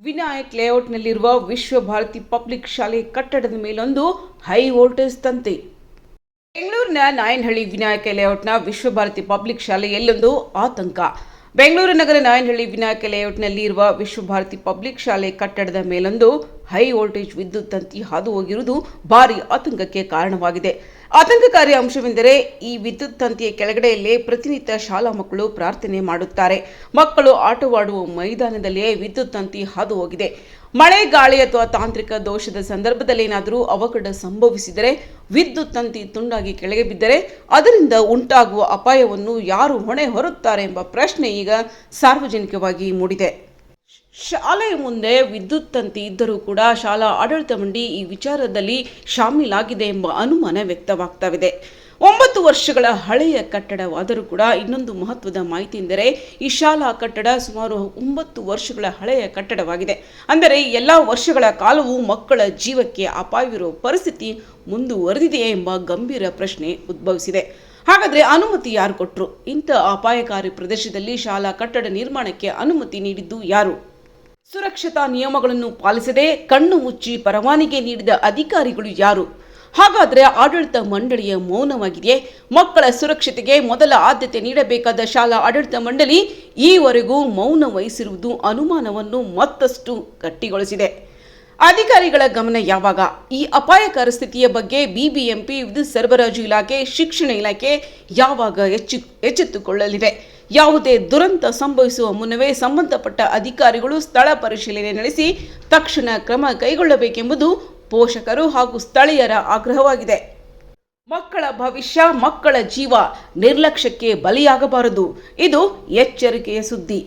Vinayak ಲೇಔಟ್ನಲ್ಲಿರುವ Vishwabharati public ಶಾಲೆ ಕಟ್ಟಡದ ಮೇಲೊಂದು ಹೈ ವೋಲ್ಟೇಜ್ ತಂತಿ. ಬೆಂಗಳೂರಿನ ನಾಯನಹಳ್ಳಿ ವಿನಾಯಕ ಲೇಔಟ್ನ ವಿಶ್ವಭಾರತಿ ಪಬ್ಲಿಕ್ ಶಾಲೆಯಲ್ಲೊಂದು ಆತಂಕ. ಬೆಂಗಳೂರು ನಗರ ನಾಯನಹಳ್ಳಿ ವಿನಾಯಕ ಲೇಔಟ್ನಲ್ಲಿ ಇರುವ ವಿಶ್ವಭಾರತಿ ಪಬ್ಲಿಕ್ ಶಾಲೆ ಕಟ್ಟಡದ ಮೇಲೊಂದು ಹೈ ವೋಲ್ಟೇಜ್ ವಿದ್ಯುತ್ ತಂತಿ ಹಾದು ಹೋಗಿರುವುದು ಭಾರಿ ಆತಂಕಕ್ಕೆ ಕಾರಣವಾಗಿದೆ. ಆತಂಕಕಾರಿ ಅಂಶವೆಂದರೆ ಈ ವಿದ್ಯುತ್ ತಂತಿಯ ಕೆಳಗಡೆಯಲ್ಲೇ ಪ್ರತಿನಿತ್ಯ ಶಾಲಾ ಮಕ್ಕಳು ಪ್ರಾರ್ಥನೆ ಮಾಡುತ್ತಾರೆ. ಮಕ್ಕಳು ಆಟವಾಡುವ ಮೈದಾನದಲ್ಲಿಯೇ ವಿದ್ಯುತ್ ತಂತಿ ಹಾದು ಹೋಗಿದೆ. ಮಳೆ, ಗಾಳಿ ಅಥವಾ ತಾಂತ್ರಿಕ ದೋಷದ ಸಂದರ್ಭದಲ್ಲೇನಾದರೂ ಅವಘಡ ಸಂಭವಿಸಿದರೆ, ವಿದ್ಯುತ್ ತಂತಿ ತುಂಡಾಗಿ ಕೆಳಗೆ ಬಿದ್ದರೆ ಅದರಿಂದ ಉಂಟಾಗುವ ಅಪಾಯವನ್ನು ಯಾರು ಹೊಣೆ ಹೊರುತ್ತಾರೆ ಎಂಬ ಪ್ರಶ್ನೆ ಈಗ ಸಾರ್ವಜನಿಕವಾಗಿ ಮೂಡಿದೆ. ಶಾಲೆಯ ಮುಂದೆ ವಿದ್ಯುತ್ ತಂತಿ ಇದ್ದರೂ ಕೂಡ ಶಾಲಾ ಆಡಳಿತ ಮಂಡಳಿ ಈ ವಿಚಾರದಲ್ಲಿ ಶಾಮೀಲಾಗಿದೆ ಎಂಬ ಅನುಮಾನ ವ್ಯಕ್ತವಾಗ್ತಾವಿದೆ. 9 ವರ್ಷಗಳ ಹಳೆಯ ಕಟ್ಟಡವಾದರೂ ಕೂಡ ಇನ್ನೊಂದು ಮಹತ್ವದ ಮಾಹಿತಿ ಎಂದರೆ ಈ ಶಾಲಾ ಕಟ್ಟಡ ಸುಮಾರು 9 ವರ್ಷಗಳ ಹಳೆಯ ಕಟ್ಟಡವಾಗಿದೆ. ಅಂದರೆ ಎಲ್ಲ ವರ್ಷಗಳ ಕಾಲವೂ ಮಕ್ಕಳ ಜೀವಕ್ಕೆ ಅಪಾಯವಿರುವ ಪರಿಸ್ಥಿತಿ ಮುಂದುವರೆದಿದೆಯೇ ಎಂಬ ಗಂಭೀರ ಪ್ರಶ್ನೆ ಉದ್ಭವಿಸಿದೆ. ಹಾಗಾದರೆ ಅನುಮತಿ ಯಾರು ಕೊಟ್ಟರು? ಇಂಥ ಅಪಾಯಕಾರಿ ಪ್ರದೇಶದಲ್ಲಿ ಶಾಲಾ ಕಟ್ಟಡ ನಿರ್ಮಾಣಕ್ಕೆ ಅನುಮತಿ ನೀಡಿದ್ದು ಯಾರು? ಸುರಕ್ಷತಾ ನಿಯಮಗಳನ್ನು ಪಾಲಿಸದೆ ಕಣ್ಣು ಮುಚ್ಚಿ ಪರವಾನಗಿ ನೀಡಿದ ಅಧಿಕಾರಿಗಳು ಯಾರು? ಹಾಗಾದರೆ ಆಡಳಿತ ಮಂಡಳಿಯ ಮೌನವಾಗಿದೆಯೇ? ಮಕ್ಕಳ ಸುರಕ್ಷತೆಗೆ ಮೊದಲ ಆದ್ಯತೆ ನೀಡಬೇಕಾದ ಶಾಲಾ ಆಡಳಿತ ಮಂಡಳಿ ಈವರೆಗೂ ಮೌನ ವಹಿಸಿರುವುದು ಅನುಮಾನವನ್ನು ಮತ್ತಷ್ಟು ಗಟ್ಟಿಗೊಳಿಸಿದೆ. ಅಧಿಕಾರಿಗಳ ಗಮನ ಯಾವಾಗ? ಈ ಅಪಾಯಕಾರಿ ಸ್ಥಿತಿಯ ಬಗ್ಗೆ ಬಿಬಿಎಂಪಿ, ವಿದ್ಯುತ್ ಸರಬರಾಜು ಇಲಾಖೆ, ಶಿಕ್ಷಣ ಇಲಾಖೆ ಯಾವಾಗ ಎಚ್ಚೆತ್ತುಕೊಳ್ಳಲಿವೆ? ಯಾವುದೇ ದುರಂತ ಸಂಭವಿಸುವ ಮುನ್ನವೇ ಸಂಬಂಧಪಟ್ಟ ಅಧಿಕಾರಿಗಳು ಸ್ಥಳ ಪರಿಶೀಲನೆ ನಡೆಸಿ ತಕ್ಷಣ ಕ್ರಮ ಕೈಗೊಳ್ಳಬೇಕೆಂಬುದು ಪೋಷಕರು ಹಾಗೂ ಸ್ಥಳೀಯರ ಆಗ್ರಹವಾಗಿದೆ. ಮಕ್ಕಳ ಭವಿಷ್ಯ, ಮಕ್ಕಳ ಜೀವ ನಿರ್ಲಕ್ಷ್ಯಕ್ಕೆ ಬಲಿಯಾಗಬಾರದು. ಇದು ಎಚ್ಚರಿಕೆಯ ಸುದ್ದಿ.